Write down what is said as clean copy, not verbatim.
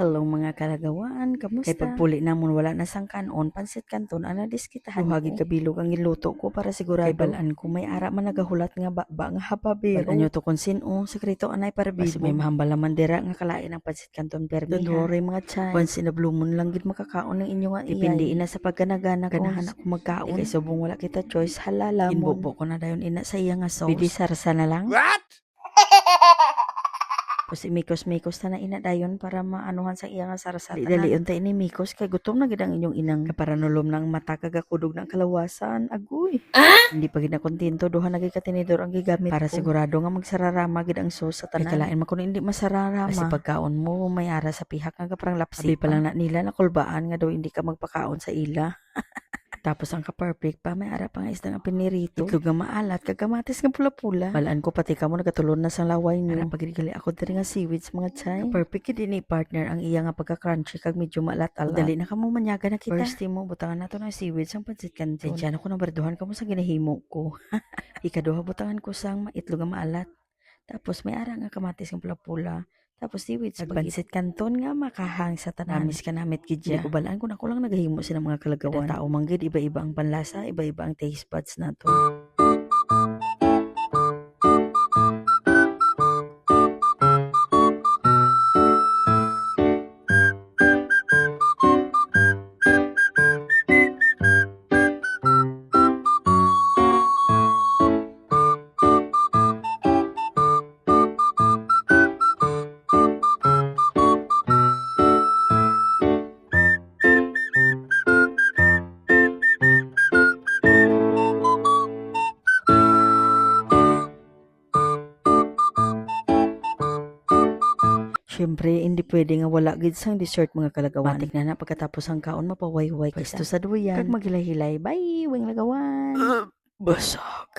Hello mga kalagawan, kamusta? Kay pagpuli namon wala na sang kanon, pansit kanton, ana diskitahan ko. Duhagi kabilog ang iluto ko para sigurado. Kay balaan ko may ara man nagahulat nga ba nga hapabiro. Balaan nyo to kung sino, sekreto anay para bibo. Kasi may mahambal naman dira nga kalain ang pansit kanton permi. Don't mga chay. Once in a blue moon lang gid makakaon ng inyo nga iyay. Dipindi ina sa pagganagana ko. Ganahan ako magkaon. Kay subong wala kita choice, halala mo. Inbobo ko na dayon ina sa iya nga sauce. Bidi sarsa na lang. What? Tapos imikos-mikos na ina dayon para maanuhan sa iya nga sarasatan. Dali unta ini mikos kay gutom na gid ang inyong inang. Kaparanulom ng mata kagakudog ng kalawasan. Agoy. Hindi pa gid na kontento duha na gid ka tinidor ang gigamit para ko. Sigurado nga magsararama gid ang sauce sa tanan. Kay kalain man kun hindi masararama. Kasi pagkaon mo may ara sa pihak nga kaprang lapsi. Abi pa lang na nila nakulbaan nga daw hindi ka magpakaon sa ila. Tapos ang ka-perfect pa, may ara pa nga isda nga pinirito. Itlog nga maalat, kagamatis nga pula-pula. Balaan ko pati ka mo nagatulon na sa laway niyo. Ara pagirigali ako diri nga seaweeds mga chay. Ka-perfect yun ni partner ang iya nga pagka-crunchy kag medyo maalat-alat. Dali na ka mo manyaga na kita. First mo, butangan nato ng seaweeds ang pansit kanton. Sensya na ko nabarduhan ka mo sa ginahimo ko. Ikaduha butangan ko sang itlog nga maalat. Tapos may ara nga kamatis nga pula-pula. Tapos seaweeds pansit kanton nga makahang sa tanan. Namis ka namit gidya. Hindi ko balaan kung ako lang nagahimo sila mga kalagawan. Kada tao manggid iba-iba ang panlasa, iba-iba ang taste buds nato. Siyempre, hindi pwede nga wala gid sang dessert mga kalagawan. Matik na pagkatapos ang kaon mapawayway. Pwesto sa duyan. Kag maghilay-hilay. Bye, wing lagawan. Busog.